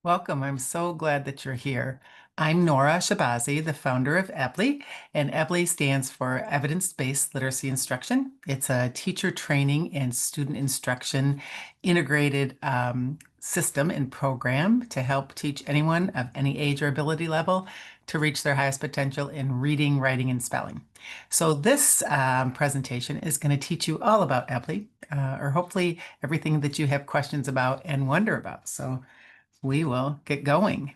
Welcome. I'm so glad that you're here. I'm Nora Shabazi, the founder of EBLI, and EBLI stands for Evidence-Based Literacy Instruction. It's a teacher training and student instruction integrated system and program to help teach anyone of any age or ability level to reach their highest potential in reading, writing, and spelling. So this presentation is going to teach you all about EBLI, or hopefully everything that you have questions about and wonder about. So we will get going.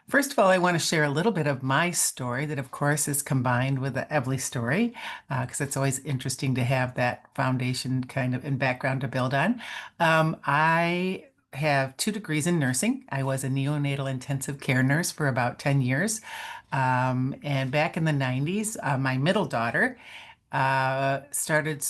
First of all, I want to share a little bit of my story that, of course, is combined with the EBLI story, because it's always interesting to have that foundation kind of in background to build on. I have 2 degrees in nursing. I was a neonatal intensive care nurse for about 10 years. And back in the 90s, my middle daughter started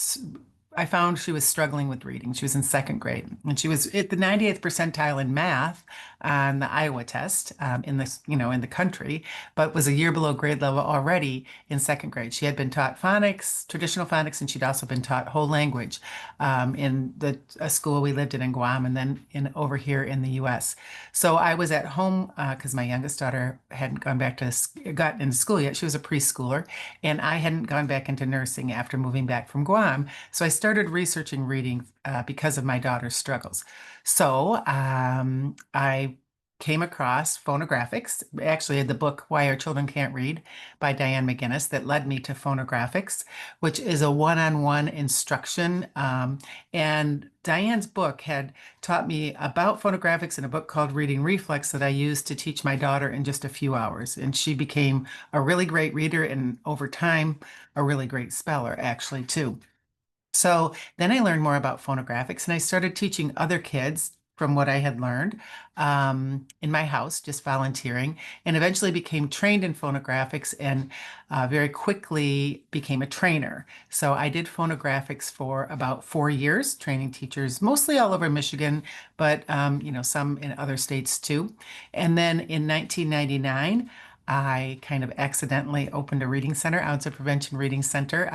I found she was struggling with reading. She was in second grade, and she was at the 98th percentile in math on the Iowa test in the country, but was a year below grade level already in second grade. She had been taught phonics, traditional phonics, and she'd also been taught whole language in a school we lived in Guam, and then over here in the U.S. So I was at home because my youngest daughter hadn't got into school yet. She was a preschooler, and I hadn't gone back into nursing after moving back from Guam. So I started researching reading because of my daughter's struggles. So I came across phonographics, actually the book Why Our Children Can't Read by Diane McGinnis, that led me to phonographics, which is a one-on-one instruction. And Diane's book had taught me about phonographics in a book called Reading Reflex that I used to teach my daughter in just a few hours. And she became a really great reader and over time, a really great speller actually too. So then I learned more about phonographics and I started teaching other kids from what I had learned in my house, just volunteering, and eventually became trained in phonographics and very quickly became a trainer. So I did phonographics for about 4 years, training teachers mostly all over Michigan, but some in other states too. And then in 1999, I kind of accidentally opened a reading center, Ounce of Prevention Reading Center.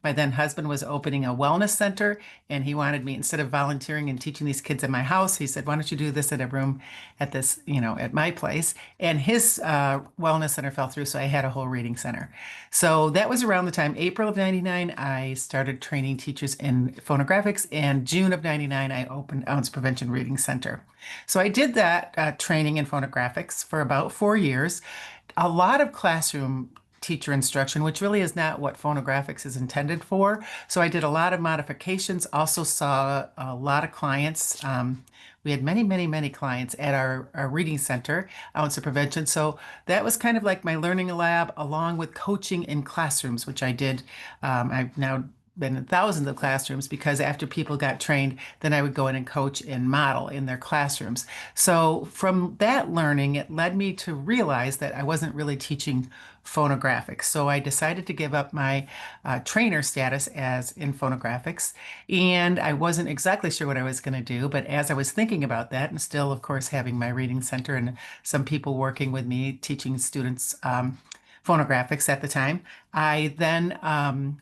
My then husband was opening a wellness center, and he wanted me, instead of volunteering and teaching these kids in my house, he said, "Why don't you do this at a room at this, at my place?" And his wellness center fell through, so I had a whole reading center. So that was around the time, April of 99, I started training teachers in phonographics, and June of 99, I opened Ounce Prevention Reading Center. So I did that training in phonographics for about 4 years. A lot of classroom teacher instruction, which really is not what phonographics is intended for. So I did a lot of modifications, also saw a lot of clients. We had many, many, many clients at our reading center, Ounce of Prevention. So that was kind of like my learning lab, along with coaching in classrooms, which I did. I've now been in thousands of classrooms because after people got trained, then I would go in and coach and model in their classrooms. So from that learning, it led me to realize that I wasn't really teaching phonographics. So I decided to give up my trainer status as in phonographics. And I wasn't exactly sure what I was going to do, but as I was thinking about that, and still, of course, having my reading center and some people working with me, teaching students phonographics at the time. I then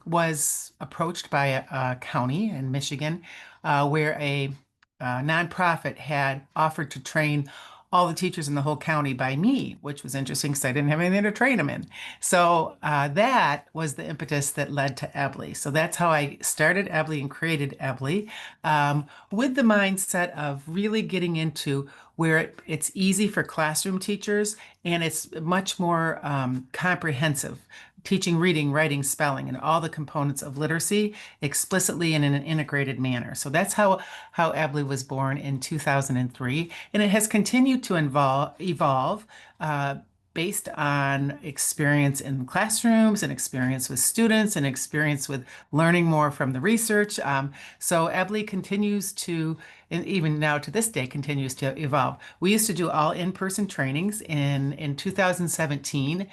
was approached by a county in Michigan where a nonprofit had offered to train all the teachers in the whole county by me, which was interesting because I didn't have anything to train them in. So that was the impetus that led to EBLI. So that's how I started EBLI and created EBLI with the mindset of really getting into where it's easy for classroom teachers and it's much more comprehensive, teaching reading, writing, spelling, and all the components of literacy explicitly and in an integrated manner. So that's how EBLI was born in 2003, and it has continued to evolve based on experience in classrooms and experience with students and experience with learning more from the research. So EBLI continues to, and even now to this day, continues to evolve. We used to do all in-person trainings. In 2017,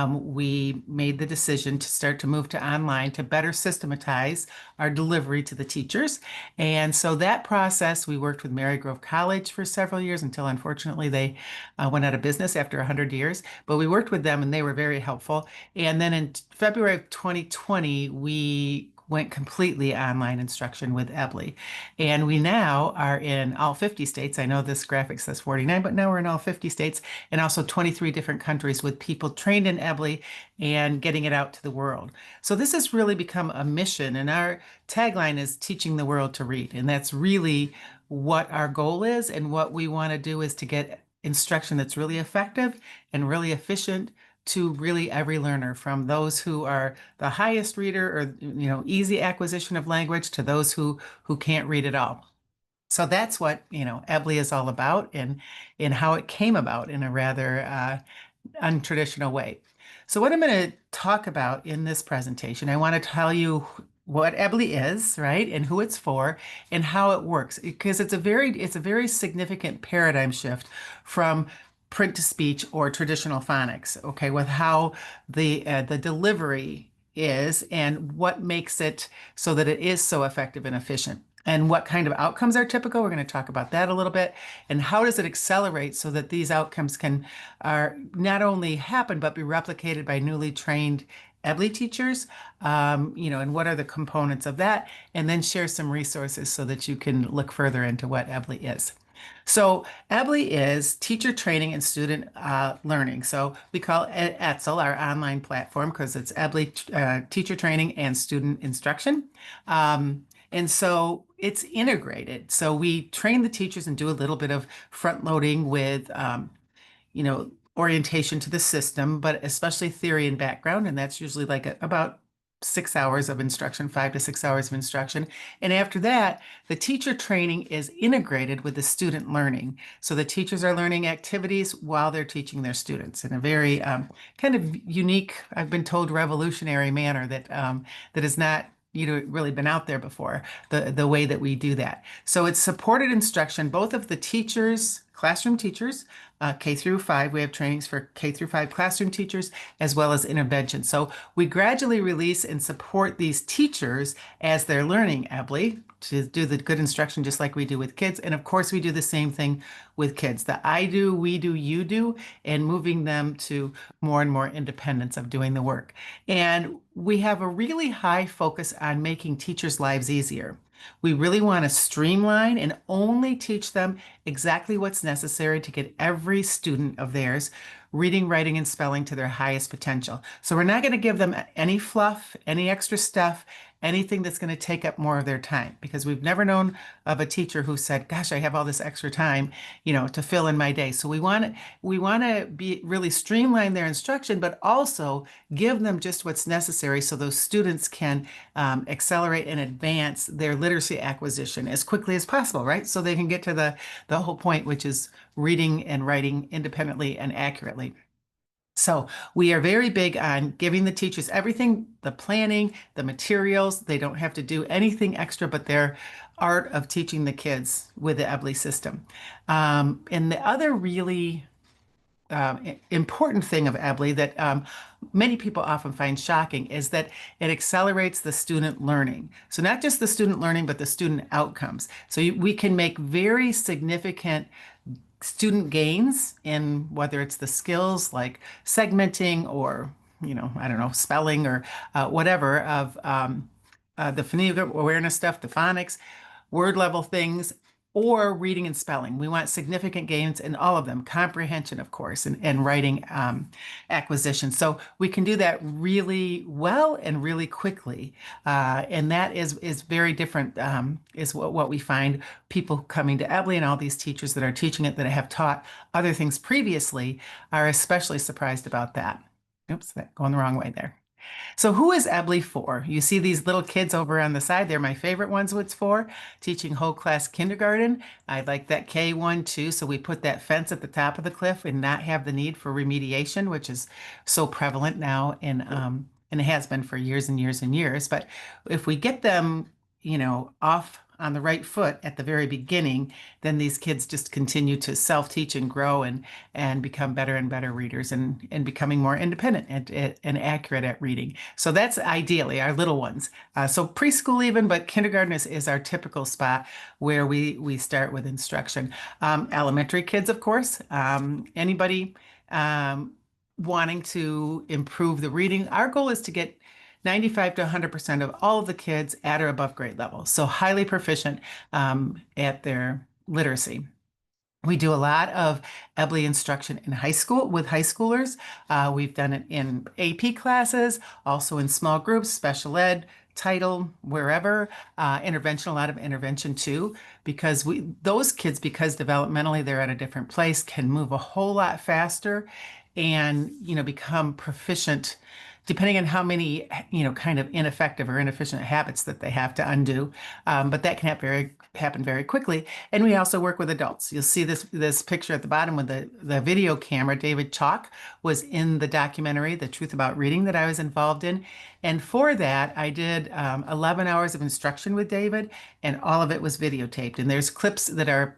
we made the decision to start to move to online to better systematize our delivery to the teachers. And so that process, we worked with Marygrove College for several years until unfortunately they went out of business after 100 years. But we worked with them and they were very helpful. And then in February of 2020, we went completely online instruction with EBLI. And we now are in all 50 states. I know this graphic says 49, but now we're in all 50 states and also 23 different countries with people trained in EBLI and getting it out to the world. So this has really become a mission, and our tagline is teaching the world to read. And that's really what our goal is, and what we want to do is to get instruction that's really effective and really efficient to really every learner, from those who are the highest reader or easy acquisition of language to those who can't read at all. So that's what EBLI is all about, and how it came about in a rather untraditional way. So what I'm going to talk about in this presentation, I want to tell you what EBLI is, right, and who it's for, and how it works, because it's a very significant paradigm shift from print to speech or traditional phonics, okay, with how the delivery is and what makes it so that it is so effective and efficient. And what kind of outcomes are typical? We're going to talk about that a little bit. And how does it accelerate so that these outcomes can are not only happen, but be replicated by newly trained EBLI teachers, and what are the components of that? And then share some resources so that you can look further into what EBLI is. So EBLI is teacher training and student learning. So we call it ETSL, our online platform, because it's EBLI teacher training and student instruction. And so it's integrated. So we train the teachers and do a little bit of front loading with, orientation to the system, but especially theory and background. And that's usually like about 6 hours of instruction, 5 to 6 hours of instruction. And after that, the teacher training is integrated with the student learning. So the teachers are learning activities while they're teaching their students in a very kind of unique, I've been told, revolutionary manner that is not really been out there before, the way that we do that. So it's supported instruction, both of the teachers, classroom teachers, K through 5. We have trainings for K through 5 classroom teachers, as well as intervention. So we gradually release and support these teachers as they're learning EBLI to do the good instruction, just like we do with kids. And of course, we do the same thing with kids. The I do, we do, you do, and moving them to more and more independence of doing the work. And we have a really high focus on making teachers' lives easier. We really want to streamline and only teach them exactly what's necessary to get every student of theirs reading, writing, and spelling to their highest potential. So we're not going to give them any fluff, any extra stuff, anything that's going to take up more of their time, because we've never known of a teacher who said, gosh, I have all this extra time, to fill in my day. So we want to be really streamline their instruction, but also give them just what's necessary so those students can accelerate and advance their literacy acquisition as quickly as possible, right? So they can get to the whole point, which is reading and writing independently and accurately. So we are very big on giving the teachers everything, the planning, the materials. They don't have to do anything extra but their art of teaching the kids with the EBLI system. And the other really important thing of EBLI that many people often find shocking is that it accelerates the student learning. So not just the student learning, but the student outcomes. So we can make very significant student gains in whether it's the skills like segmenting or, I don't know, spelling or whatever of the phonemic awareness stuff, the phonics, word level things, or reading and spelling. We want significant gains in all of them, comprehension, of course, and writing acquisition. So we can do that really well and really quickly. And that is very different, is what we find people coming to EBLI, and all these teachers that are teaching it that have taught other things previously are especially surprised about that. Oops, that going the wrong way there. So who is EBLI for? You see these little kids over on the side. They're my favorite ones. Who it's for? Teaching whole class kindergarten. I like that K1 too. So we put that fence at the top of the cliff and not have the need for remediation, which is so prevalent now and it has been for years and years and years. But if we get them, off on the right foot at the very beginning, then these kids just continue to self-teach and grow and become better and better readers and becoming more independent and accurate at reading. So that's ideally our little ones. So preschool even, but kindergarten is our typical spot where we start with instruction. Elementary kids, of course, anybody wanting to improve the reading. Our goal is to get 95 to 100% of all of the kids at or above grade level. So highly proficient at their literacy. We do a lot of EBLI instruction in high school with high schoolers. We've done it in AP classes, also in small groups, special ed, title, wherever, intervention, a lot of intervention too, because those kids, because developmentally they're at a different place, can move a whole lot faster and, become proficient depending on how many, kind of ineffective or inefficient habits that they have to undo. But that can happen very quickly. And we also work with adults. You'll see this picture at the bottom with the video camera. David Chalk was in the documentary, The Truth About Reading, that I was involved in. And for that, I did 11 hours of instruction with David, and all of it was videotaped. And there's clips that are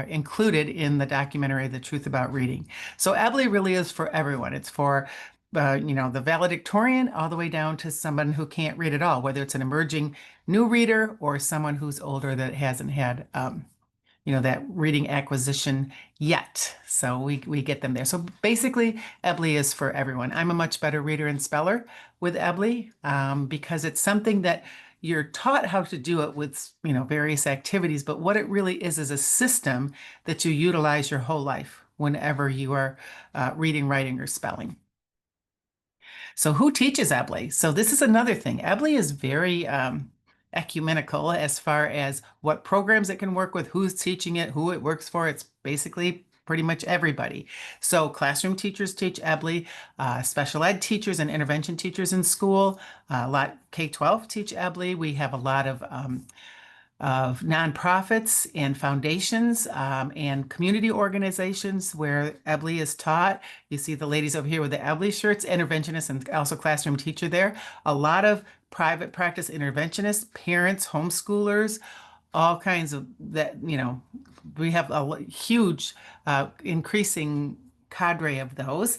included in the documentary, The Truth About Reading. So EBLI really is for everyone. It's for the valedictorian all the way down to someone who can't read at all, whether it's an emerging new reader or someone who's older that hasn't had, that reading acquisition yet. So we get them there. So basically, EBLI is for everyone. I'm a much better reader and speller with EBLI because it's something that you're taught how to do it with, various activities, but what it really is a system that you utilize your whole life whenever you are reading, writing, or spelling. So who teaches EBLI? So this is another thing. EBLI is very ecumenical as far as what programs it can work with, who's teaching it, who it works for. It's basically pretty much everybody. So classroom teachers teach EBLI, special ed teachers and intervention teachers in school, a lot K-12 teach EBLI. We have a lot of nonprofits and foundations and community organizations where EBLI is taught. You see the ladies over here with the EBLI shirts, interventionists and also classroom teacher there. A lot of private practice interventionists, parents, homeschoolers, all kinds of that, we have a huge increasing cadre of those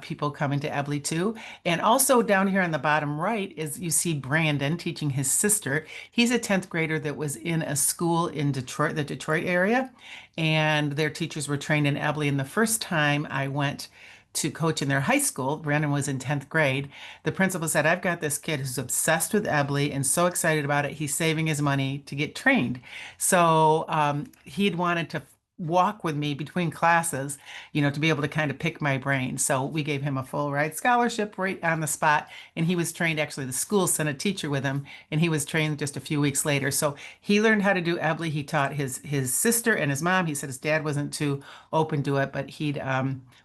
people coming to EBLI too. And also down here on the bottom right is you see Brandon teaching his sister. He's a 10th grader that was in a school in Detroit, the Detroit area, and their teachers were trained in EBLI. And the first time I went to coach in their high school, Brandon was in 10th grade, the principal said, I've got this kid who's obsessed with EBLI and so excited about it, he's saving his money to get trained. So he'd wanted to walk with me between classes, to be able to kind of pick my brain. So we gave him a full ride scholarship right on the spot. And he was trained, actually, the school sent a teacher with him, and he was trained just a few weeks later. So he learned how to do EBLI. He taught his sister and his mom. He said his dad wasn't too open to it, but he'd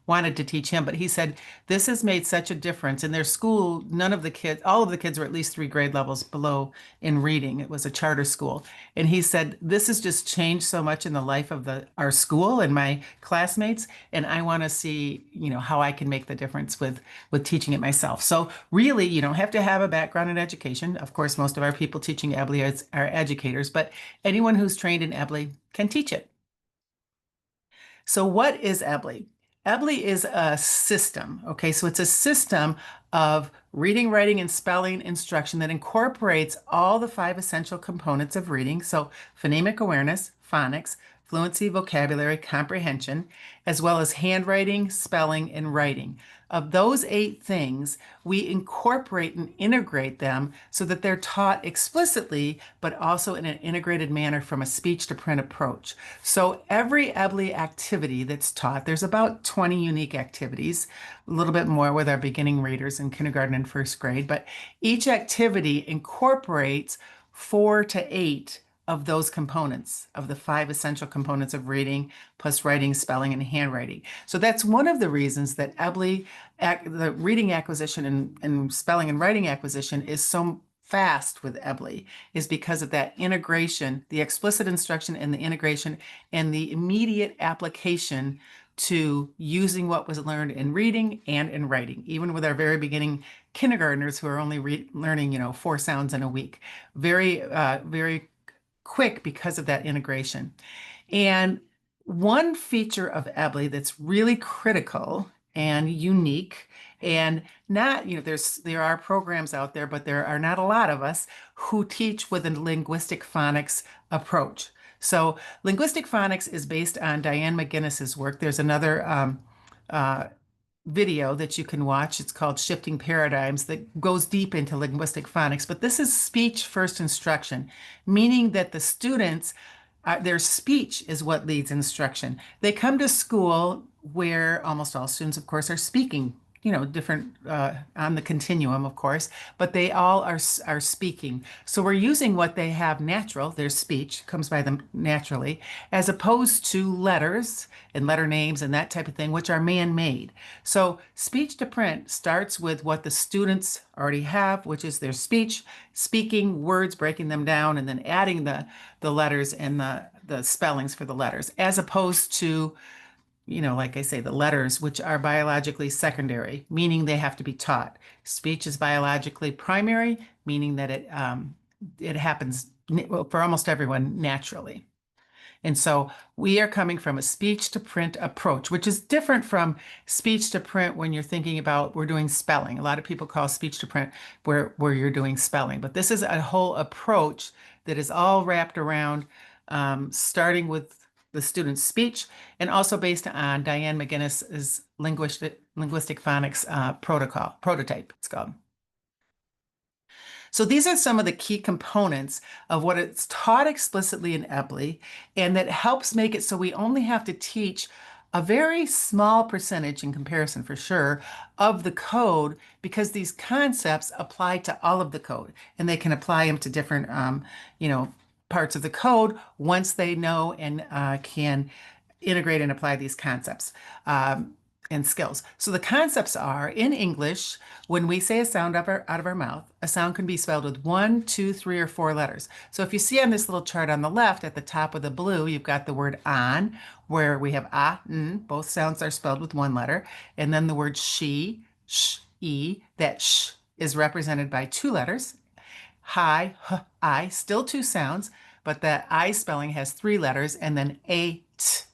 wanted to teach him. But he said, this has made such a difference. In their school, all of the kids were at least 3 grade levels below in reading. It was a charter school. And he said, this has just changed so much in the life of our school and my classmates. And I want to see, how I can make the difference with teaching it myself. So really, you don't have to have a background in education. Of course, most of our people teaching EBLI are educators, but anyone who's trained in EBLI can teach it. So what is EBLI? EBLI is a system, okay? So it's a system of reading, writing, and spelling instruction that incorporates all the 5 essential components of reading. So phonemic awareness, phonics, fluency, vocabulary, comprehension, as well as handwriting, spelling, and writing. Of those 8 things, we incorporate and integrate them so that they're taught explicitly, but also in an integrated manner from a speech to print approach. So every EBLI activity that's taught, there's about 20 unique activities, a little bit more with our beginning readers in kindergarten and first grade, but each activity incorporates 4 to 8 of those components, of the 5 essential components of reading, plus writing, spelling, and handwriting. So that's one of the reasons that EBLI, the reading acquisition and spelling and writing acquisition is so fast with EBLI, is because of that integration, the explicit instruction and the integration and the immediate application to using what was learned in reading and in writing, even with our very beginning kindergartners who are only learning, 4 sounds in a week. Very, very quick because of that integration. And one feature of EBLI that's really critical and unique, and not, there are programs out there, but there are not a lot of us who teach with a linguistic phonics approach. So linguistic phonics is based on Diane McGinnis's work. There's another video that you can watch. It's called Shifting Paradigms that goes deep into linguistic phonics. But this is speech first instruction, meaning that the students, their speech is what leads instruction. They come to school where almost all students, of course, are speaking, different on the continuum, of course, but they all are speaking. So we're using what they have natural, their speech comes by them naturally, as opposed to letters and letter names and that type of thing, which are man-made. So speech to print starts with what the students already have, which is their speech, speaking words, breaking them down, and then adding the letters and the spellings for the letters, as opposed to, like I say, the letters, which are biologically secondary, meaning they have to be taught. Speech is biologically primary, meaning that it happens for almost everyone naturally. And so we are coming from a speech to print approach, which is different from speech to print when you're thinking about we're doing spelling. A lot of people call speech to print where you're doing spelling, but this is a whole approach that is all wrapped around starting with the student's speech and also based on Diane McGinnis's linguistic phonics prototype, it's called. So these are some of the key components of what it's taught explicitly in EBLI, and that helps make it so we only have to teach a very small percentage in comparison for sure of the code, because these concepts apply to all of the code and they can apply them to different parts of the code once they know and can integrate and apply these concepts and skills. So the concepts are in English, when we say a sound out of our mouth, a sound can be spelled with 1, 2, 3, or 4 letters. So if you see on this little chart on the left at the top of the blue, you've got the word on, where we have ah, n, both sounds are spelled with 1 letter. And then the word she, sh, e, that sh is represented by 2 letters. Hi, h, I, still 2 sounds, but that I spelling has 3 letters, and then a, t,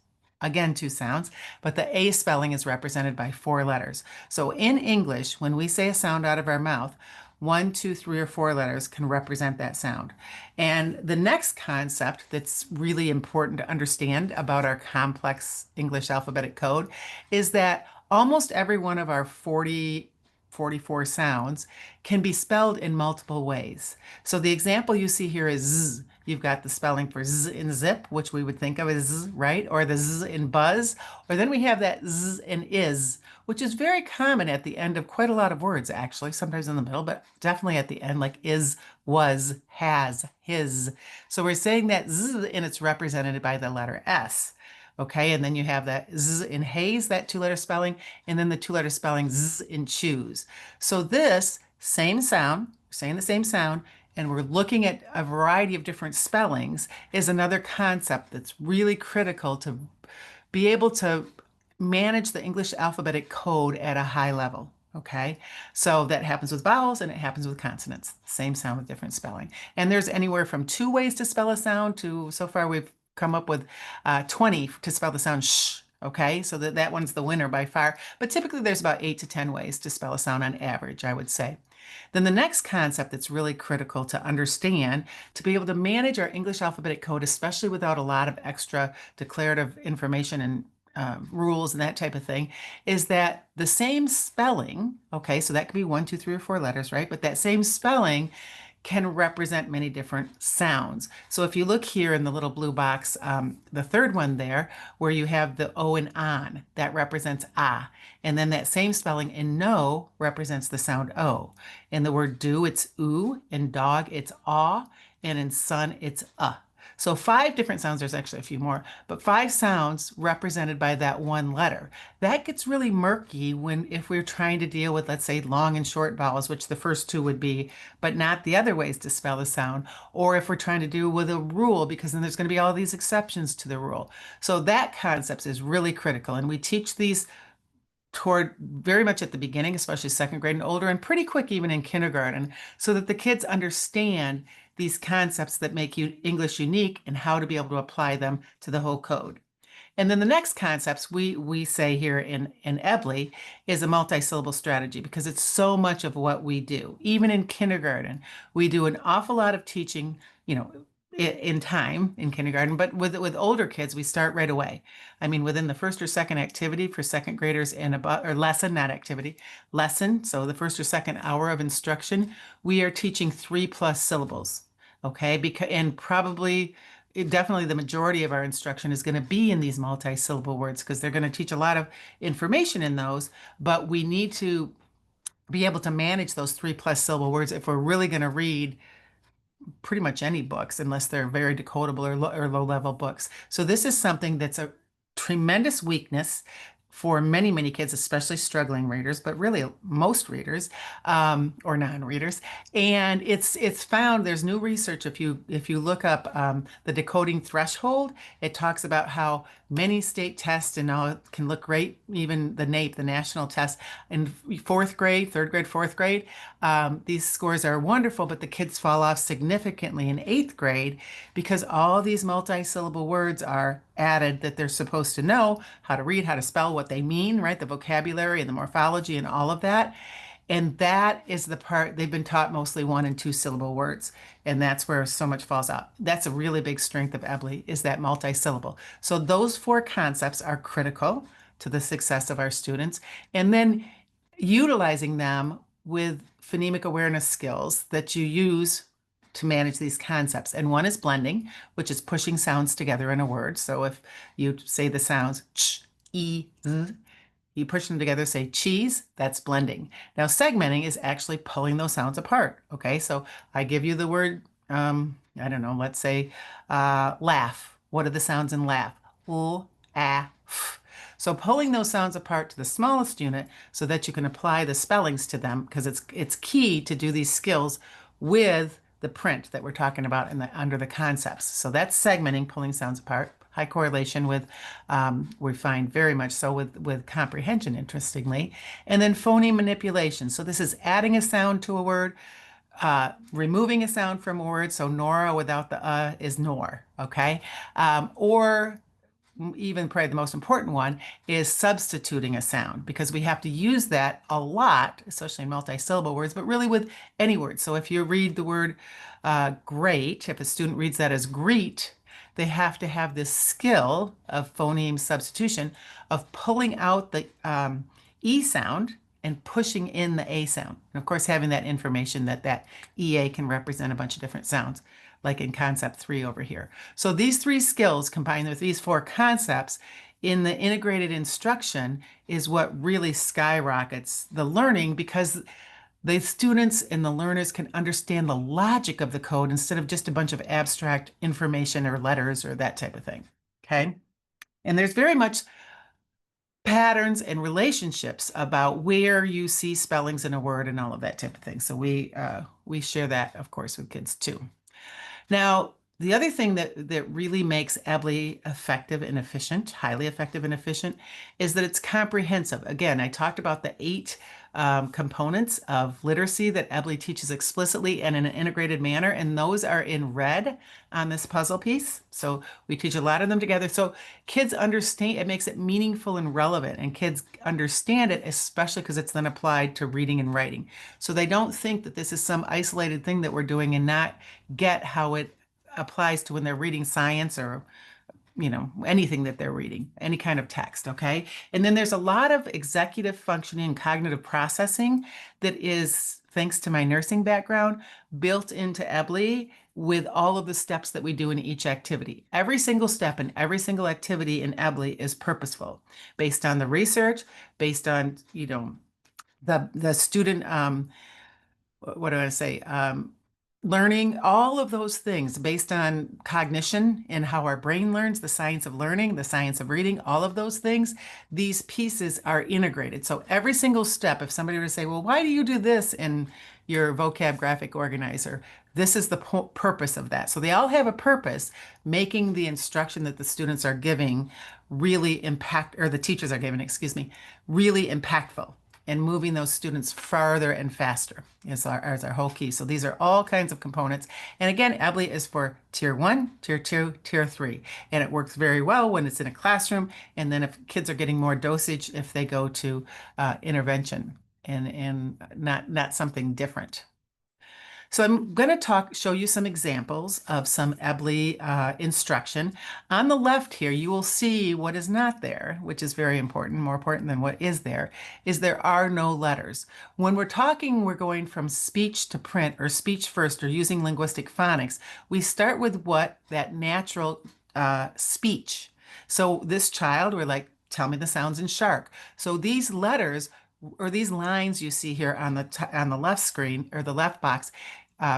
again 2 sounds, but the A spelling is represented by 4 letters. So in English, when we say a sound out of our mouth, 1, 2, 3, or 4 letters can represent that sound. And the next concept that's really important to understand about our complex English alphabetic code is that almost every one of our 44 sounds can be spelled in multiple ways. So the example you see here is Z. You've got the spelling for Z in zip, which we would think of as Z, right? Or the Z in buzz. Or then we have that Z in is, which is very common at the end of quite a lot of words, actually, sometimes in the middle, but definitely at the end, like is, was, has, his. So we're saying that Z, and it's represented by the letter S. Okay, and then you have that Z in haze, that 2-letter spelling, and then the 2-letter spelling Z in choose. So this same sound, saying the same sound, and we're looking at a variety of different spellings, is another concept that's really critical to be able to manage the English alphabetic code at a high level. Okay, so that happens with vowels and it happens with consonants. Same sound with different spelling. And there's anywhere from 2 ways to spell a sound to, so far we've come up with 20 to spell the sound sh. Okay, so that one's the winner by far. But typically there's about 8 to 10 ways to spell a sound on average, I would say. Then the next concept that's really critical to understand to be able to manage our English alphabetic code, especially without a lot of extra declarative information and rules and that type of thing, is that the same spelling, okay, so that could be 1, 2, 3, or 4 letters, right? But that same spelling can represent many different sounds. So if you look here in the little blue box, the third one there, where you have the O and on, that represents ah. And then that same spelling in no represents the sound O. In the word do, it's oo. In dog, it's aw. And in sun, it's So 5 different sounds, there's actually a few more, but 5 sounds represented by that 1 letter. That gets really murky if we're trying to deal with, let's say, long and short vowels, which the first 2 would be, but not the other ways to spell the sound, or if we're trying to do with a rule, because then there's going to be all these exceptions to the rule. So that concept is really critical, and we teach these toward very much at the beginning, especially 2nd grade and older, and pretty quick even in kindergarten, so that the kids understand these concepts that make English unique and how to be able to apply them to the whole code. And then the next concepts we say here in EBLI is a multi-syllable strategy, because it's so much of what we do. Even in kindergarten, we do an awful lot of teaching, in time in kindergarten, but with older kids, we start right away. I mean, within the first or second activity for second graders and above, or lesson, not activity, lesson. So the first or second hour of instruction, we are teaching 3+ syllables. Okay, because and probably definitely the majority of our instruction is going to be in these multi-syllable words because they're going to teach a lot of information in those, but we need to be able to manage those 3+ syllable words if we're really going to read pretty much any books unless they're very decodable or low level books. So this is something that's a tremendous weakness for many, many kids, especially struggling readers, but really most readers or non-readers. And it's found there's new research. If you look up the decoding threshold, it talks about how many state tests and all can look great, even the NAEP, the national test, in fourth grade, third grade, fourth grade. These scores are wonderful, but the kids fall off significantly in eighth grade because all these multi-syllable words are added that they're supposed to know how to read, how to spell, what they mean, right? The vocabulary and the morphology and all of that. And that is the part they've been taught mostly 1 and 2 syllable words. And that's where so much falls out. That's a really big strength of EBLI is that multi-syllable. So those 4 concepts are critical to the success of our students. And then utilizing them with phonemic awareness skills that you use to manage these concepts. And one is blending, which is pushing sounds together in a word. So if you say the sounds ch, e, z, you push them together, say cheese, that's blending. Now, segmenting is actually pulling those sounds apart. Okay, so I give you the word, I don't know, let's say laugh. What are the sounds in laugh? L, a, f. So pulling those sounds apart to the smallest unit so that you can apply the spellings to them because it's key to do these skills with the print that we're talking about in under the concepts. So that's segmenting, pulling sounds apart. High correlation with, we find very much so with comprehension, interestingly. And then phoneme manipulation. So this is adding a sound to a word, removing a sound from a word. So Nora without the is nor, okay? Or even probably the most important one is substituting a sound because we have to use that a lot, especially in multi-syllable words, but really with any word. So if you read the word great, if a student reads that as greet, they have to have this skill of phoneme substitution of pulling out the E sound and pushing in the A sound. And of course, having that information that that EA can represent a bunch of different sounds, like in concept 3 over here. So these 3 skills combined with these 4 concepts in the integrated instruction is what really skyrockets the learning because the students and the learners can understand the logic of the code instead of just a bunch of abstract information or letters or that type of thing. Okay. And there's very much patterns and relationships about where you see spellings in a word and all of that type of thing. So we share that, of course, with kids too. Now, the other thing that really makes EBLI effective and efficient, highly effective and efficient, is that it's comprehensive. Again, I talked about the 8 components of literacy that EBLI teaches explicitly and in an integrated manner, and those are in red on this puzzle piece. So we teach a lot of them together. So kids understand, it makes it meaningful and relevant, and kids understand it, especially because it's then applied to reading and writing. So they don't think that this is some isolated thing that we're doing and not get how it applies to when they're reading science or anything that they're reading, any kind of text, okay? And then there's a lot of executive functioning and cognitive processing that is, thanks to my nursing background, built into EBLI with all of the steps that we do in each activity. Every single step in every single activity in EBLI is purposeful, based on the research, based on, the student, what do I say? Learning, all of those things based on cognition and how our brain learns, the science of learning, the science of reading, all of those things, these pieces are integrated. So every single step, if somebody were to say, well, why do you do this in your vocab graphic organizer? This is the purpose of that. So they all have a purpose, making the instruction that the students are giving really or the teachers are giving, excuse me, really impactful and moving those students farther and faster is our whole key. So these are all kinds of components. And again, EBLI is for tier 1, tier 2, tier 3. And it works very well when it's in a classroom. And then if kids are getting more dosage, if they go to intervention and not something different. So I'm going to show you some examples of some EBLI instruction. On the left here, you will see what is not there, which is very important. More important than what is there are no letters. When we're talking, we're going from speech to print or speech first or using linguistic phonics. We start with what that natural speech. So this child, we're like, tell me the sounds in shark. So these letters or these lines you see here on the left screen or the left box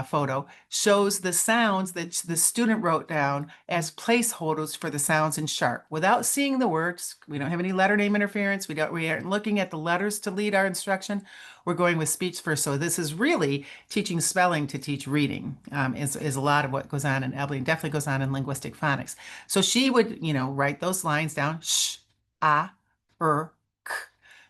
photo shows the sounds that the student wrote down as placeholders for the sounds in shark without seeing the words. We don't have any letter name interference. We aren't looking at the letters to lead our instruction. We're going with speech first. So this is really teaching spelling to teach reading, is a lot of what goes on in EBLI and definitely goes on in linguistic phonics. So she would, write those lines down, sh, ah, k.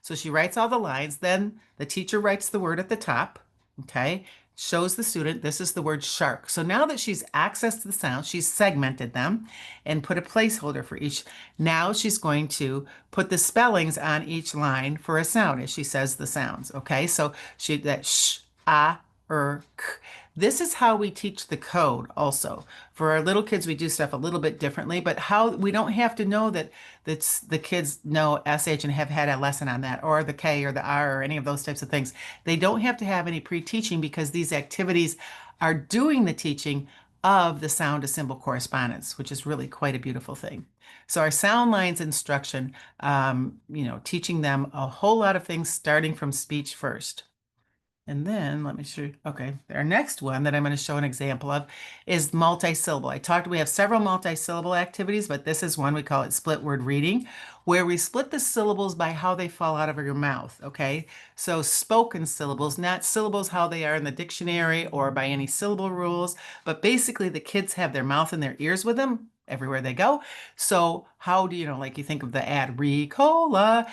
So she writes all the lines. Then the teacher writes the word at the top, okay? Shows the student this is the word shark. So now that she's accessed the sounds, she's segmented them and put a placeholder for each. Now she's going to put the spellings on each line for a sound as she says the sounds, okay? So that sh, ah, k. This is how we teach the code also. For our little kids, we do stuff a little bit differently, but how we don't have to know that the kids know SH and have had a lesson on that, or the K or the R or any of those types of things. They don't have to have any pre-teaching because these activities are doing the teaching of the sound to symbol correspondence, which is really quite a beautiful thing. So our sound lines instruction, teaching them a whole lot of things starting from speech first. And then let me show, okay, our next one that I'm going to show an example of is multisyllable. We have several multisyllable activities, but this is one, we call it split word reading, where we split the syllables by how they fall out of your mouth, okay? So spoken syllables, not syllables how they are in the dictionary or by any syllable rules, but basically the kids have their mouth and their ears with them everywhere they go. So how do like you think of the ad, Ricola,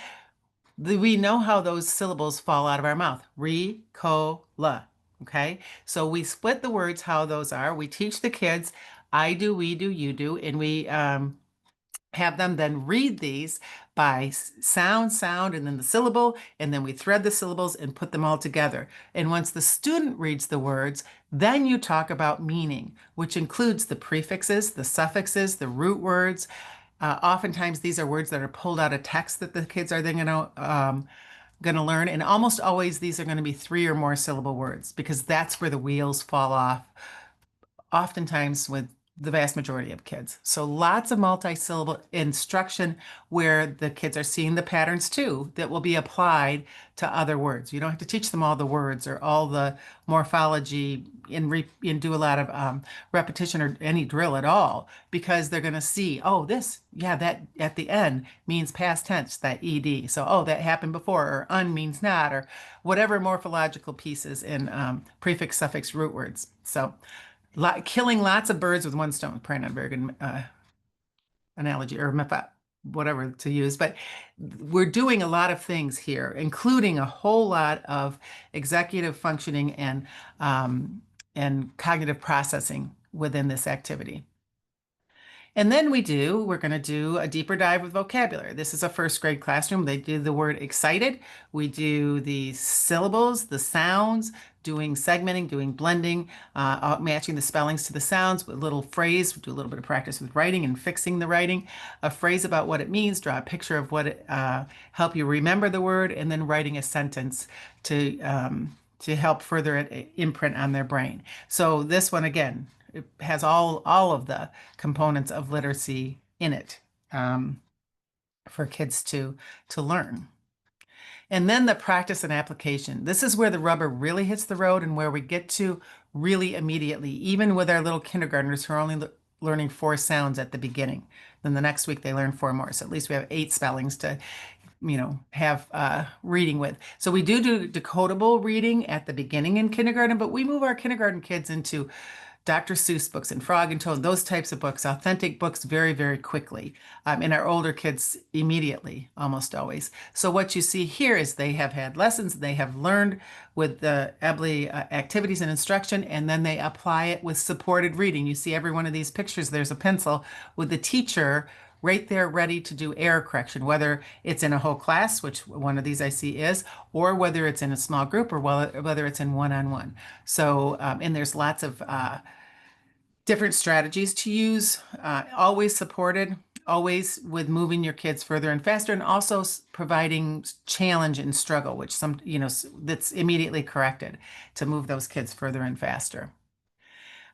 we know how those syllables fall out of our mouth. Re-co-la. Okay? So we split the words how those are. We teach the kids, I do, we do, you do, and we have them then read these by sound, and then the syllable, and then we thread the syllables and put them all together. And once the student reads the words, then you talk about meaning, which includes the prefixes, the suffixes, the root words. Oftentimes, these are words that are pulled out of text that the kids are then going to learn. And almost always, these are going to be 3 or more syllable words because that's where the wheels fall off, oftentimes with the vast majority of kids. So lots of multi-syllable instruction where the kids are seeing the patterns too that will be applied to other words. You don't have to teach them all the words or all the morphology and do a lot of repetition or any drill at all because they're going to see, oh, that at the end means past tense, that ed. So, oh, that happened before, or un means not, or whatever morphological pieces in prefix, suffix, root words. So killing lots of birds with one stone. Probably not a very good analogy or whatever to use, but we're doing a lot of things here, including a whole lot of executive functioning and cognitive processing within this activity. And then we're going to do a deeper dive with vocabulary. This is a first grade classroom. They do the word excited. We do the syllables, the sounds, doing segmenting, doing blending, matching the spellings to the sounds with a little phrase. We do a little bit of practice with writing and fixing the writing, a phrase about what it means, draw a picture of what it, help you remember the word, and then writing a sentence to help further it imprint on their brain. So this one, again, it has all of the components of literacy in it for kids to learn. And then the practice and application. This is where the rubber really hits the road and where we get to really immediately, even with our little kindergartners who are only learning 4 sounds at the beginning. Then the next week they learn 4 more. So at least we have 8 spellings to have reading with. So we do decodable reading at the beginning in kindergarten, but we move our kindergarten kids into Dr. Seuss books and Frog and Toad, those types of books, authentic books very, very quickly. And our older kids immediately, almost always. So what you see here is they have had lessons, they have learned with the EBLI activities and instruction, and then they apply it with supported reading. You see every one of these pictures, there's a pencil with the teacher right there ready to do error correction, whether it's in a whole class, which one of these I see is, or whether it's in a small group, or whether it's in one-on-one. So, and there's lots of different strategies to use, always supported, always with moving your kids further and faster, and also providing challenge and struggle, which that's immediately corrected to move those kids further and faster.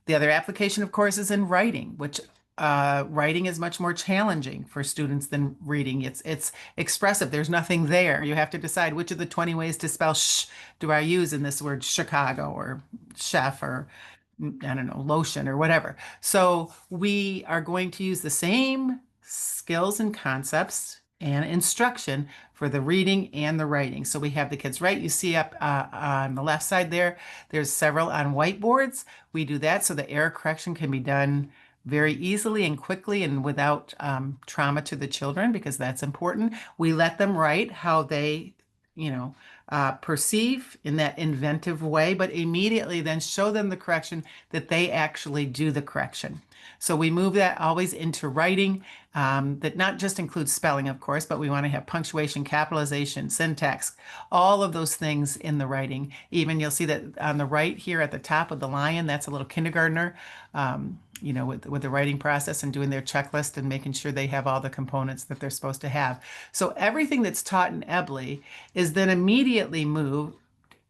The other application, of course, is in writing, which writing is much more challenging for students than reading. It's expressive. There's nothing there. You have to decide which of the 20 ways to spell sh do I use in this word Chicago or chef or I don't know, lotion or whatever. So we are going to use the same skills and concepts and instruction for the reading and the writing. So we have the kids write. You see up on the left side there, there's several on whiteboards. We do that so the error correction can be done very easily and quickly and without trauma to the children, because that's important. We let them write how they, perceive in that inventive way, but immediately then show them the correction that they actually do the correction. So we move that always into writing, that not just includes spelling, of course, but we want to have punctuation, capitalization, syntax, all of those things in the writing. Even you'll see that on the right here at the top of the lion, that's a little kindergartner, with the writing process and doing their checklist and making sure they have all the components that they're supposed to have. So everything that's taught in EBLI is then immediately moved.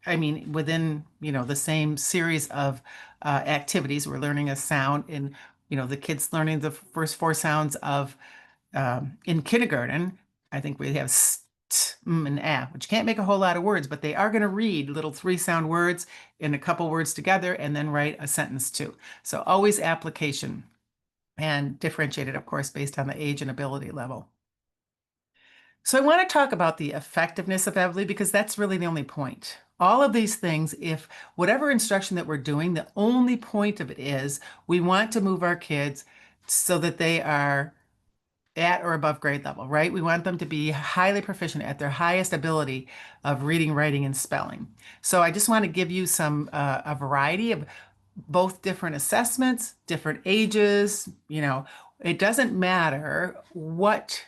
I mean, within, the same series of activities, we're learning a sound in, the kids learning the first four sounds of, in kindergarten, I think we have st, and a, which can't make a whole lot of words, but they are going to read little 3-sound words in a couple words together and then write a sentence too. So always application and differentiated, of course, based on the age and ability level. So I want to talk about the effectiveness of EBLI because that's really the only point. All of these things, if whatever instruction that we're doing, the only point of it is we want to move our kids so that they are at or above grade level, right? We want them to be highly proficient at their highest ability of reading, writing, and spelling. So I just want to give you a variety of both different assessments, different ages. It doesn't matter what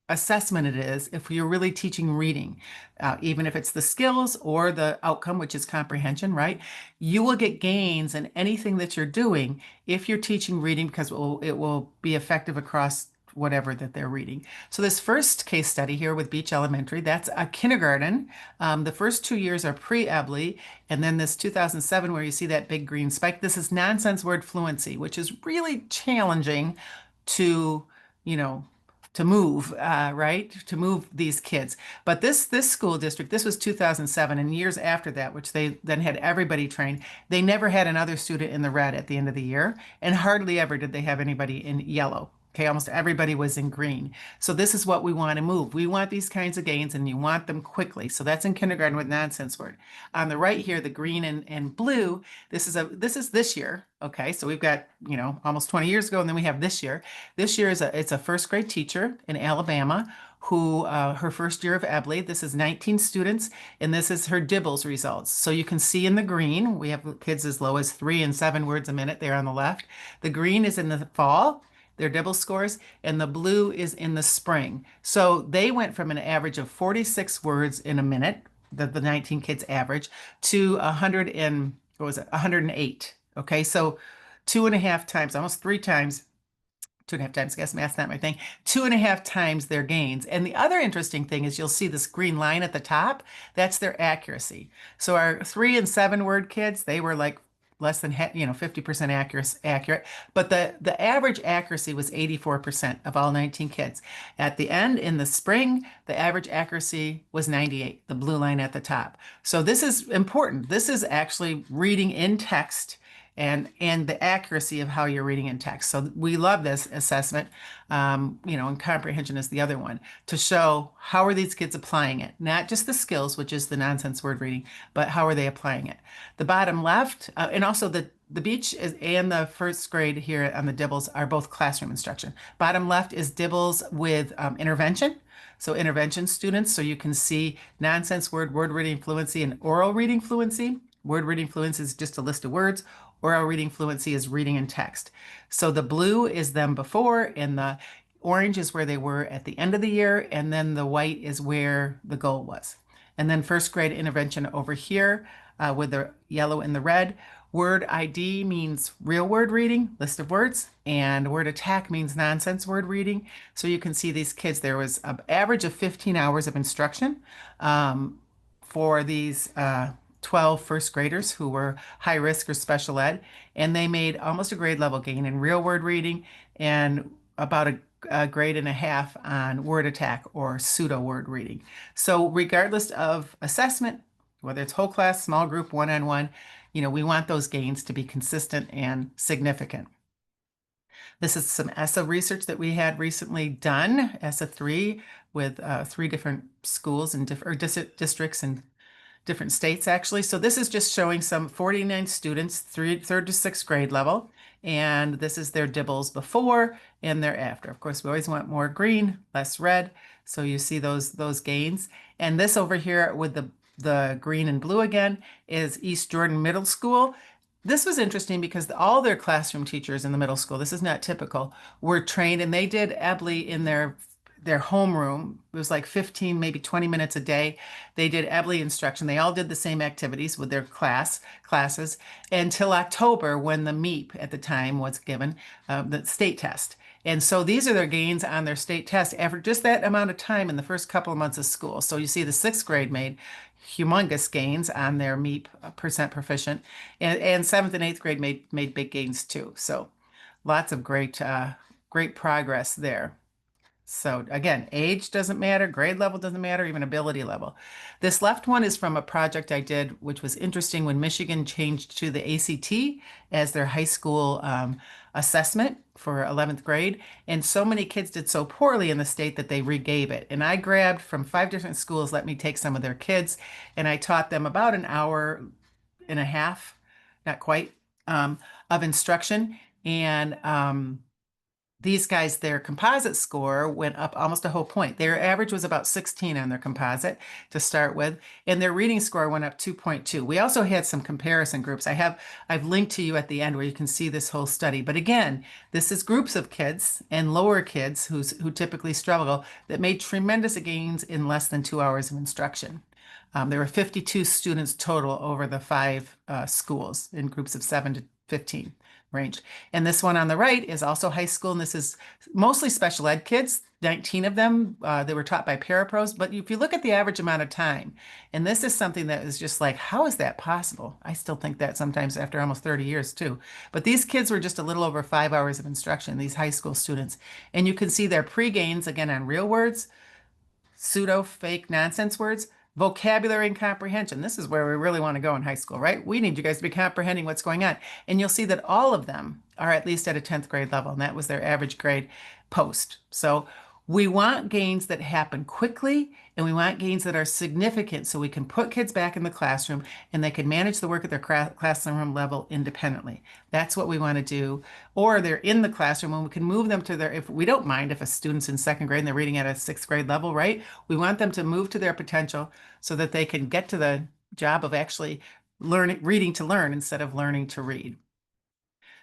assessment it is if you're really teaching reading, even if it's the skills or the outcome, which is comprehension, right? You will get gains in anything that you're doing if you're teaching reading because it will be effective across whatever that they're reading. So this first case study here with Beach Elementary, that's a kindergarten. The first 2 years are pre-EBLI, and then this 2007 where you see that big green spike, this is nonsense word fluency, which is really challenging to, to move, right? To move these kids. But this school district, this was 2007, and years after that, which they then had everybody trained, they never had another student in the red at the end of the year, and hardly ever did they have anybody in yellow. Okay, almost everybody was in green. So this is what we want to move. We want these kinds of gains and you want them quickly. So that's in kindergarten with nonsense word. On the right here, the green and blue, this is this year. Okay, so we've got, almost 20 years ago, and then we have this year. This year it's a first grade teacher in Alabama who her first year of EBLI. This is 19 students, and this is her DIBELS results. So you can see in the green, we have kids as low as 3 and 7 words a minute there on the left. The green is in the fall, their DIBELS scores, and the blue is in the spring. So they went from an average of 46 words in a minute, the 19 kids average, to 108. Okay, so 2.5 times, almost 3 times, 2.5 times, I guess math's not my thing, 2.5 times their gains. And the other interesting thing is you'll see this green line at the top, that's their accuracy. So our 3 and 7 word kids, they were like less than 50% accurate, but the average accuracy was 84% of all 19 kids. At the end, in the spring, the average accuracy was 98, the blue line at the top. So this is important. This is actually reading in text and the accuracy of how you're reading in text. So we love this assessment, and comprehension is the other one, to show how are these kids applying it, not just the skills, which is the nonsense word reading, but how are they applying it. The bottom left, and also the beach and the first grade here on the DIBELS are both classroom instruction. Bottom left is DIBELS with intervention. So intervention students, so you can see nonsense word reading fluency, and oral reading fluency. Word reading fluency is just a list of words. Oral reading fluency is reading in text. So the blue is them before, and the orange is where they were at the end of the year, and then the white is where the goal was. And then first grade intervention over here with the yellow and the red. Word ID means real word reading, list of words, and word attack means nonsense word reading. So you can see these kids, there was an average of 15 hours of instruction for these 12 first graders who were high risk or special ed, and they made almost a grade level gain in real word reading and about a grade and a half on word attack or pseudo word reading. So regardless of assessment, whether it's whole class, small group, one-on-one, we want those gains to be consistent and significant. This is some ESSA research that we had recently done, ESSA 3, with 3 different schools and districts and different states actually. So this is just showing some 49 students, third to sixth grade level. And this is their dibbles before and their after. Of course, we always want more green, less red. So you see those gains. And this over here with the green and blue again is East Jordan Middle School. This was interesting because all their classroom teachers in the middle school, this is not typical, were trained and they did EBLI in their homeroom. It was like 15, maybe 20 minutes a day. They did EBLI instruction. They all did the same activities with their classes until October when the MEP at the time was given, the state test. And so these are their gains on their state test after just that amount of time in the first couple of months of school. So you see the sixth grade made humongous gains on their MEP percent proficient, and seventh and eighth grade made big gains too. So lots of great progress there. So again, age doesn't matter, grade level doesn't matter, even ability level. This left one is from a project I did, which was interesting when Michigan changed to the ACT as their high school assessment for 11th grade. And so many kids did so poorly in the state that they regave it. And I grabbed from 5 different schools, let me take some of their kids, and I taught them about an hour and a half, not quite, of instruction. And these guys, their composite score went up almost a whole point. Their average was about 16 on their composite to start with, and their reading score went up 2.2. We also had some comparison groups. I've linked to you at the end where you can see this whole study. But again, this is groups of kids and lower kids who typically struggle that made tremendous gains in less than 2 hours of instruction. There were 52 students total over the 5 schools in groups of 7 to 15 range. And this one on the right is also high school, and this is mostly special ed kids, 19 of them. They were taught by parapros, but if you look at the average amount of time, and this is something that is just like, how is that possible? I still think that sometimes after almost 30 years too. But these kids were just a little over 5 hours of instruction, these high school students. And you can see their pre-gains again on real words, pseudo, fake, nonsense words, vocabulary and comprehension. This is where we really want to go in high school, right? We need you guys to be comprehending what's going on. And you'll see that all of them are at least at a 10th grade level, and that was their average grade post. So we want gains that happen quickly, and we want gains that are significant so we can put kids back in the classroom and they can manage the work at their classroom level independently. That's what we want to do. Or they're in the classroom and we can move them to if we don't mind if a student's in second grade and they're reading at a sixth grade level, right? We want them to move to their potential so that they can get to the job of actually reading to learn instead of learning to read.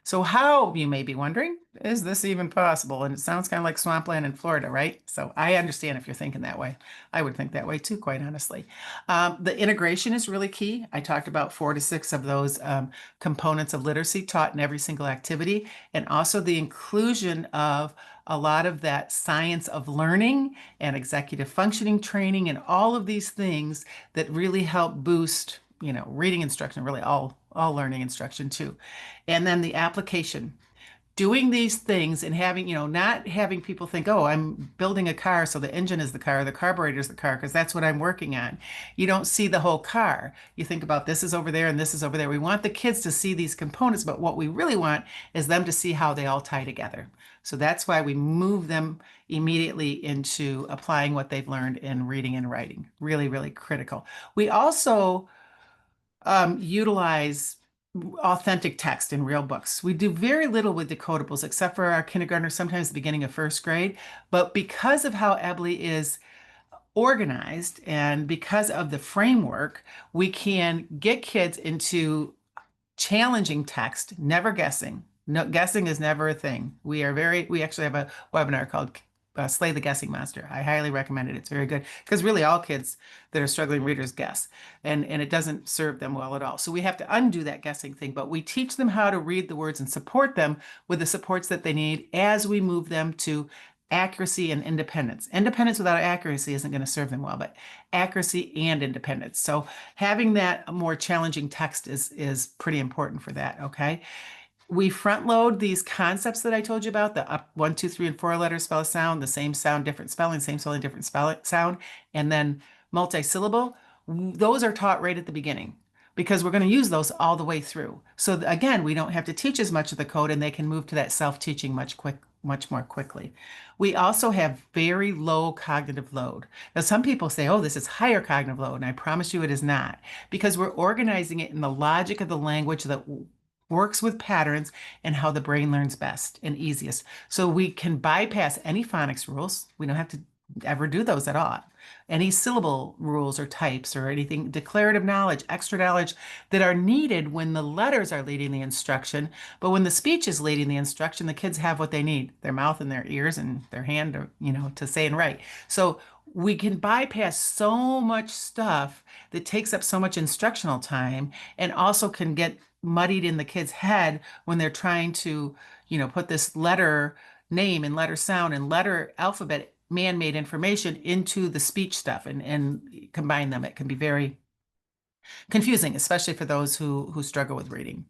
So how, you may be wondering, is this even possible? And it sounds kind of like swampland in Florida, right? So I understand if you're thinking that way. I would think that way too, quite honestly. The integration is really key. I talked about 4 to 6 of those components of literacy taught in every single activity, and also the inclusion of a lot of that science of learning and executive functioning training and all of these things that really help boost, reading instruction, really all learning instruction too. And then the application, doing these things and having, not having people think, oh, I'm building a car, so the engine is the car, the carburetor is the car, because that's what I'm working on. You don't see the whole car. You think about this is over there and this is over there. We want the kids to see these components, but what we really want is them to see how they all tie together. So that's why we move them immediately into applying what they've learned in reading and writing. Really, really critical. We also utilize authentic text in real books. We do very little with decodables, except for our kindergartners, sometimes the beginning of first grade. But because of how EBLI is organized and because of the framework, we can get kids into challenging text, never guessing. No, guessing is never a thing. We actually have a webinar called Slay the Guessing Monster. I highly recommend it. It's very good because really all kids that are struggling readers guess, and it doesn't serve them well at all. So we have to undo that guessing thing, but we teach them how to read the words and support them with the supports that they need as we move them to accuracy and independence. Independence without accuracy isn't going to serve them well, but accuracy and independence. So having that more challenging text is pretty important for that, okay? We front load these concepts that I told you about, the up one, two, three, and four letters spell a sound, the same sound, different spelling, same spelling, different sound, and then multisyllable. Those are taught right at the beginning because we're going to use those all the way through. So again, we don't have to teach as much of the code and they can move to that self-teaching much more quickly. We also have very low cognitive load. Now, some people say, oh, this is higher cognitive load, and I promise you it is not, because we're organizing it in the logic of the language that works with patterns and how the brain learns best and easiest. So we can bypass any phonics rules. We don't have to ever do those at all. Any syllable rules or types or anything, declarative knowledge, extra knowledge that are needed when the letters are leading the instruction. But when the speech is leading the instruction, the kids have what they need, their mouth and their ears and their hand, or, to say and write. So we can bypass so much stuff that takes up so much instructional time and also can get muddied in the kid's head when they're trying to, put this letter name and letter sound and letter alphabet man-made information into the speech stuff and combine them. It can be very confusing, especially for those who struggle with reading.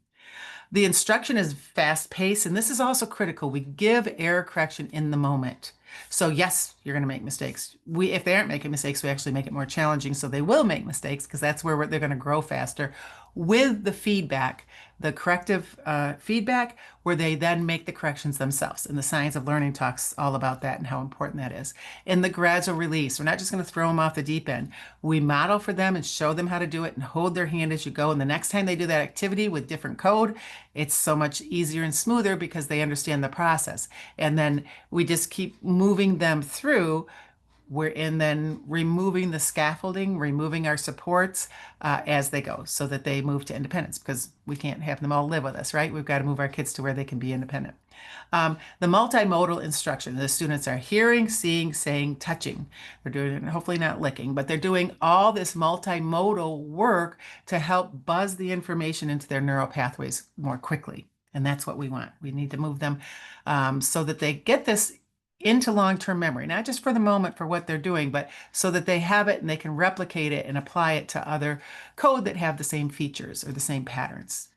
The instruction is fast-paced, and this is also critical. We give error correction in the moment. So yes, you're going to make mistakes. If they aren't making mistakes, we actually make it more challenging. So they will make mistakes because that's where they're going to grow faster with the feedback, the corrective feedback, where they then make the corrections themselves. And the Science of Learning talks all about that and how important that is. In the gradual release, we're not just going to throw them off the deep end. We model for them and show them how to do it and hold their hand as you go. And the next time they do that activity with different code, it's so much easier and smoother because they understand the process. And then we just keep moving them through. We're in then removing the scaffolding, removing our supports as they go so that they move to independence because we can't have them all live with us, right? We've got to move our kids to where they can be independent. The multimodal instruction, the students are hearing, seeing, saying, touching. They're doing it, hopefully not licking, but they're doing all this multimodal work to help buzz the information into their neural pathways more quickly. And that's what we want. We need to move them so that they get this into long-term memory, not just for the moment for what they're doing, but so that they have it and they can replicate it and apply it to other code that have the same features or the same patterns.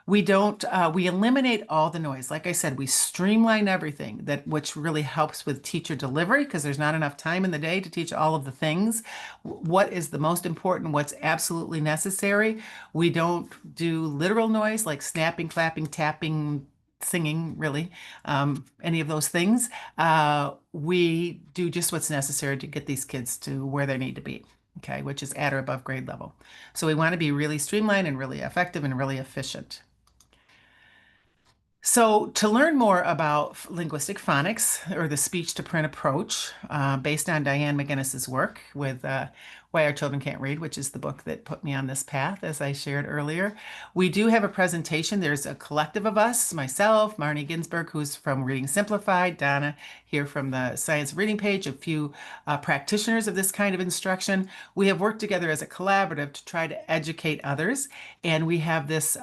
We don't, we eliminate all the noise. Like I said, we streamline everything which really helps with teacher delivery because there's not enough time in the day to teach all of the things. What is the most important, what's absolutely necessary. We don't do literal noise like snapping, clapping, tapping, singing, really, any of those things. We do just what's necessary to get these kids to where they need to be, okay, which is at or above grade level. So we want to be really streamlined and really effective and really efficient. So to learn more about linguistic phonics or the speech to print approach, based on Diane McGinnis's work with Why Our Children Can't Read, which is the book that put me on this path, as I shared earlier, we do have a presentation. There's a collective of us, myself, Marnie Ginsberg, who's from Reading Simplified, Donna here from the Science of Reading page, a few practitioners of this kind of instruction. We have worked together as a collaborative to try to educate others, and we have this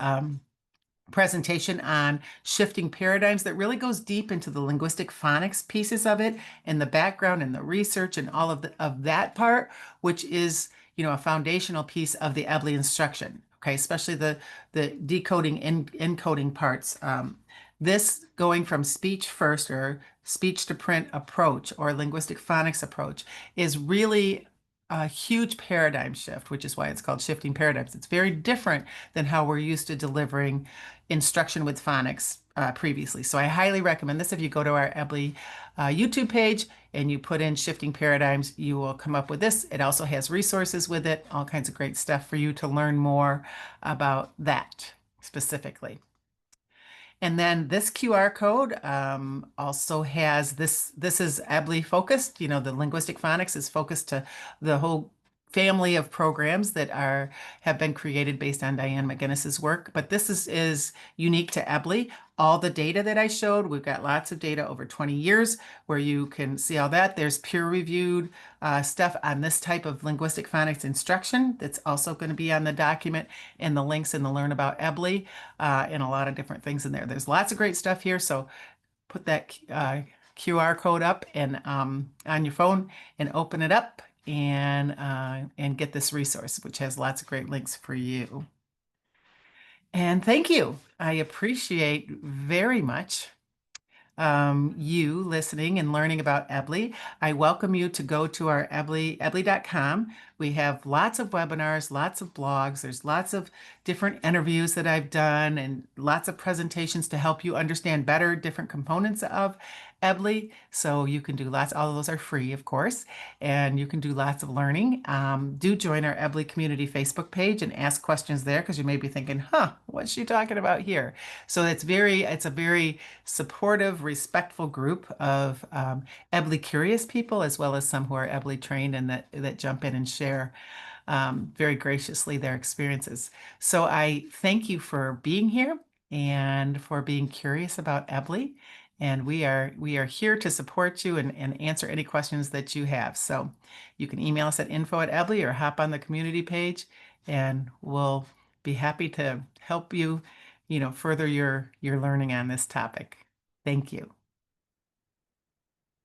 presentation on shifting paradigms that really goes deep into the linguistic phonics pieces of it and the background and the research and all of that part, which is, a foundational piece of the EBLI instruction. Okay, especially the decoding and encoding parts. This going from speech first or speech to print approach or linguistic phonics approach is really a huge paradigm shift, which is why it's called shifting paradigms. It's very different than how we're used to delivering instruction with phonics previously. So I highly recommend this. If you go to our EBLI YouTube page and you put in shifting paradigms, you will come up with this. It also has resources with it, all kinds of great stuff for you to learn more about that specifically. And then this QR code also has this is EBLI focused. The linguistic phonics is focused to the whole family of programs that have been created based on Diane McGinnis's work. But this is unique to EBLI. all the data that I showed. We've got lots of data over 20 years where you can see all that. There's peer-reviewed stuff on this type of linguistic phonics instruction that's also going to be on the document, and the links in the Learn About EBLI, and a lot of different things in there. There's lots of great stuff here. So put that QR code up and on your phone and open it up and get this resource, which has lots of great links for you. And thank you. I appreciate very much you listening and learning about EBLI. I welcome you to go to our ebli.com. We have lots of webinars, lots of blogs. There's lots of different interviews that I've done and lots of presentations to help you understand better different components of EBLI. So you can do lots, all of those are free, of course, and you can do lots of learning. Do join our EBLI community Facebook page and ask questions there because you may be thinking, huh, what's she talking about here? So it's a very supportive, respectful group of EBLI curious people, as well as some who are EBLI trained and that jump in and share very graciously their experiences. So I thank you for being here and for being curious about EBLI. And we are here to support you and answer any questions that you have. So you can email us at info@ebli or hop on the community page, and we'll be happy to help you, further your learning on this topic. Thank you.